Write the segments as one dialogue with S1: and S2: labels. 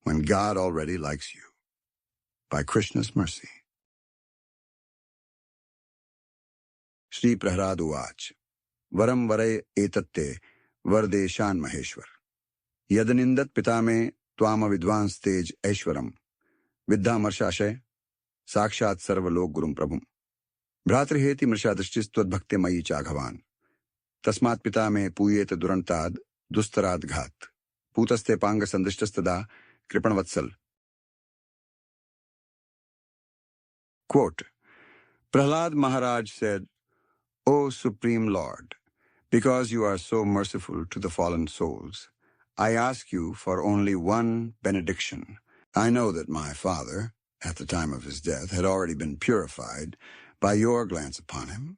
S1: when God already likes you? By Krishna's mercy. Shri Prahlada Uvacha Varam Varay Etatte Vardeshan Maheshwar Yadanindat Pitame Twama Vidvans Tej Aishwaram Viddha Marshashay Sakshat Sarvalok Gurum Prabhum Bhratriheti Mrshadrishtis Twadbhakte Mayi Chaghavan Tasmat Pitame Puyet Durantad Dustarad Ghat Putaste Panga Sandishtastada Kripanvatsal. Quote, Prahlada Maharaja said, O Supreme Lord, because you are so merciful to the fallen souls, I ask you for only one benediction. I know that my father, at the time of his death, had already been purified by your glance upon him,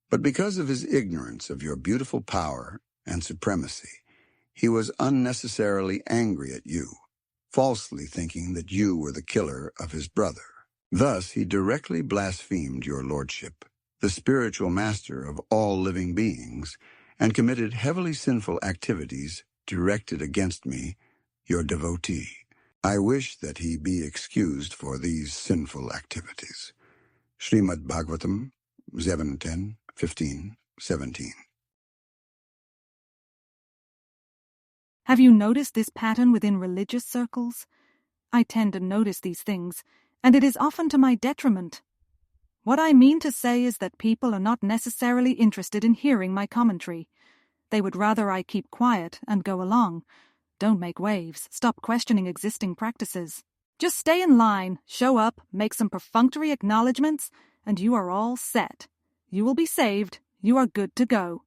S1: but because of his ignorance of your beautiful power and supremacy, he was unnecessarily angry at you, falsely thinking that you were the killer of his brother. Thus he directly blasphemed your Lordship, the spiritual master of all living beings, and committed heavily sinful activities directed against me, your devotee. I wish that he be excused for these sinful activities. Shrimad Bhagavatam 7:10, 15, 17.
S2: Have you noticed this pattern within religious circles? I tend to notice these things, and it is often to my detriment. What I mean to say is that people are not necessarily interested in hearing my commentary. They would rather I keep quiet and go along. Don't make waves. Stop questioning existing practices. Just stay in line, show up, make some perfunctory acknowledgments, and you are all set. You will be saved. You are good to go.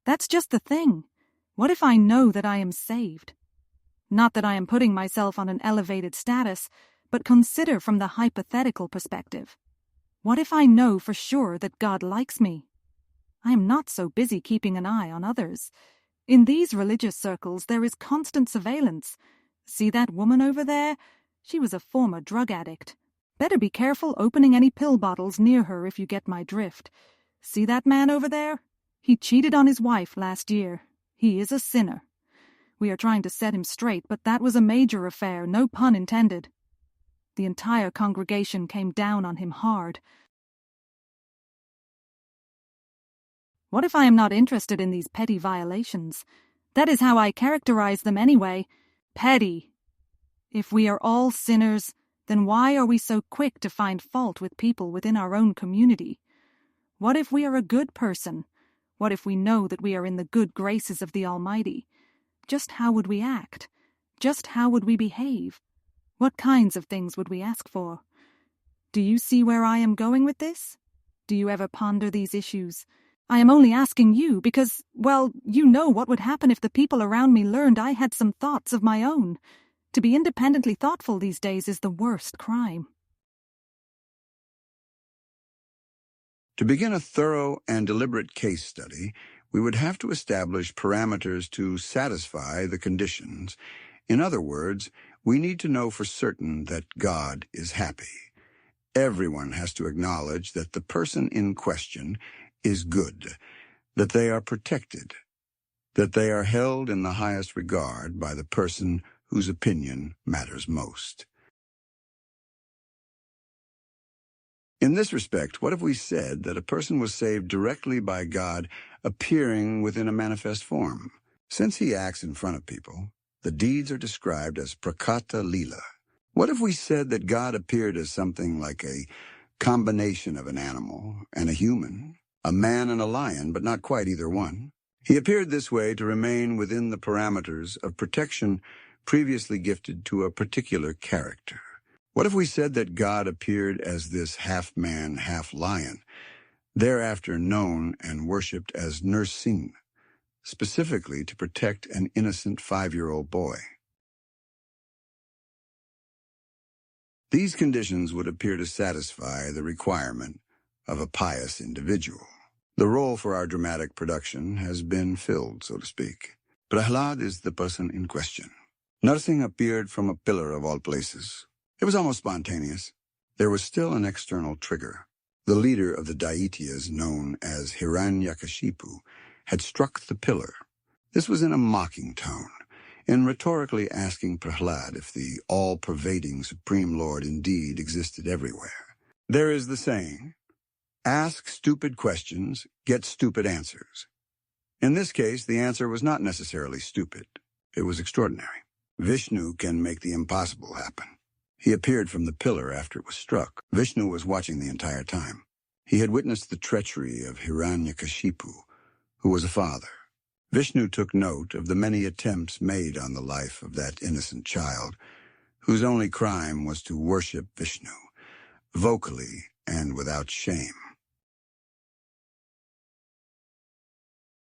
S2: That's just the thing. What if I know that I am saved? Not that I am putting myself on an elevated status, but consider from the hypothetical perspective. What if I know for sure that God likes me? I am not so busy keeping an eye on others. In these religious circles, there is constant surveillance. See that woman over there? She was a former drug addict. Better be careful opening any pill bottles near her if you get my drift. See that man over there? He cheated on his wife last year. He is a sinner. We are trying to set him straight, but that was a major affair, no pun intended. The entire congregation came down on him hard. What if I am not interested in these petty violations? That is how I characterize them anyway. Petty. If we are all sinners, then why are we so quick to find fault with people within our own community? What if we are a good person? What if we know that we are in the good graces of the Almighty? Just how would we act? Just how would we behave? What kinds of things would we ask for? Do you see where I am going with this? Do you ever ponder these issues? I am only asking you because, well, you know what would happen if the people around me learned I had some thoughts of my own. To be independently thoughtful these days is the worst crime.
S1: To begin a thorough and deliberate case study, we would have to establish parameters to satisfy the conditions. In other words, we need to know for certain that God is happy. Everyone has to acknowledge that the person in question is good, that they are protected, that they are held in the highest regard by the person whose opinion matters most. In this respect, what if we said that a person was saved directly by God appearing within a manifest form? Since he acts in front of people, the deeds are described as prakata lila. What if we said that God appeared as something like a combination of an animal and a human, a man and a lion, but not quite either one? He appeared this way to remain within the parameters of protection previously gifted to a particular character. What if we said that God appeared as this half-man, half-lion, thereafter known and worshipped as Nrsimha, specifically to protect an innocent 5-year-old boy? These conditions would appear to satisfy the requirement of a pious individual. The role for our dramatic production has been filled, so to speak. Prahlad is the person in question. Nrsimha appeared from a pillar of all places. It was almost spontaneous. There was still an external trigger. The leader of the Daityas, known as Hiranyakashipu, had struck the pillar. This was in a mocking tone, in rhetorically asking Prahlad if the all-pervading Supreme Lord indeed existed everywhere. There is the saying, ask stupid questions, get stupid answers. In this case, the answer was not necessarily stupid. It was extraordinary. Vishnu can make the impossible happen. He appeared from the pillar after it was struck. Vishnu was watching the entire time. He had witnessed the treachery of Hiranyakashipu, who was a father. Vishnu took note of the many attempts made on the life of that innocent child, whose only crime was to worship Vishnu, vocally and without shame.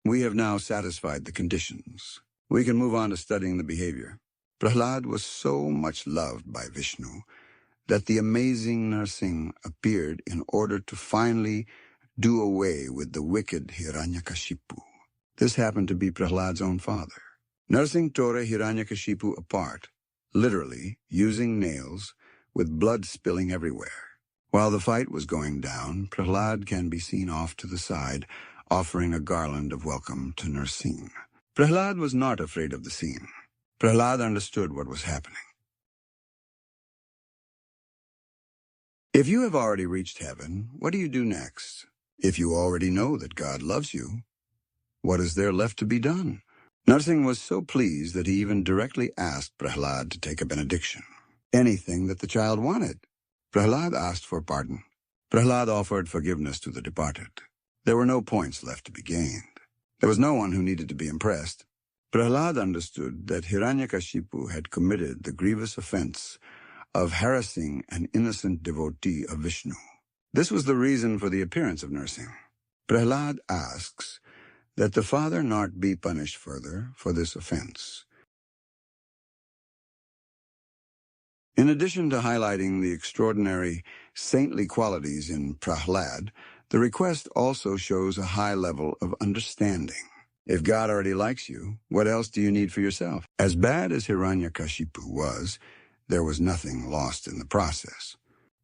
S1: We have now satisfied the conditions. We can move on to studying the behavior. Prahlad was so much loved by Vishnu that the amazing Narsingh appeared in order to finally do away with the wicked Hiranyakashipu. This happened to be Prahlad's own father. Narsingh tore Hiranyakashipu apart, literally using nails, with blood spilling everywhere. While the fight was going down, Prahlad can be seen off to the side, offering a garland of welcome to Narsingh. Prahlad was not afraid of the scene. Prahlad understood what was happening. If you have already reached heaven, what do you do next? If you already know that God loves you, what is there left to be done? Narsingh was so pleased that he even directly asked Prahlad to take a benediction. Anything that the child wanted. Prahlad asked for pardon. Prahlad offered forgiveness to the departed. There were no points left to be gained. There was no one who needed to be impressed. Prahlad understood that Hiranyakashipu had committed the grievous offense of harassing an innocent devotee of Vishnu. This was the reason for the appearance of Narsingh. Prahlad asks that the father not be punished further for this offense. In addition to highlighting the extraordinary saintly qualities in Prahlad, the request also shows a high level of understanding. If God already likes you, what else do you need for yourself? As bad as Hiranyakashipu was, there was nothing lost in the process.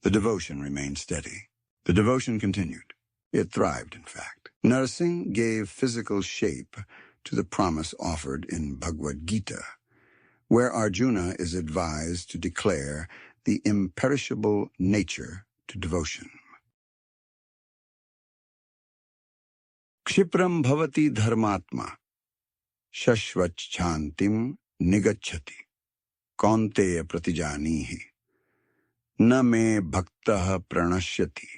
S1: The devotion remained steady. The devotion continued. It thrived, in fact. Narsingh gave physical shape to the promise offered in Bhagavad-gita, where Arjuna is advised to declare the imperishable nature to devotion. Kshipram bhavati dharmatma, shashvachantim nigacchati, kaunteya pratijanihi, na me bhaktah pranashyati.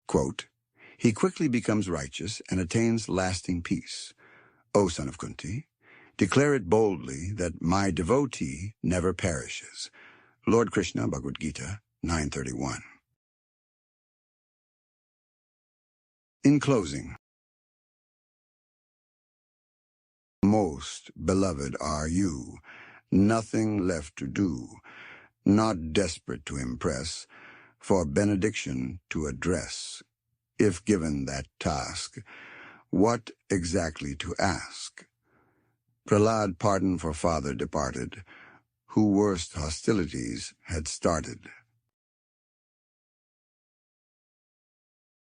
S1: Quote, he quickly becomes righteous and attains lasting peace. O son of Kunti, declare it boldly that my devotee never perishes. Lord Krishna, Bhagavad-gita, 9:31. In closing, most beloved are you, nothing left to do, not desperate to impress, for benediction to address. If given that task, what exactly to ask? Prahlad pardon for father departed, who worst hostilities had started.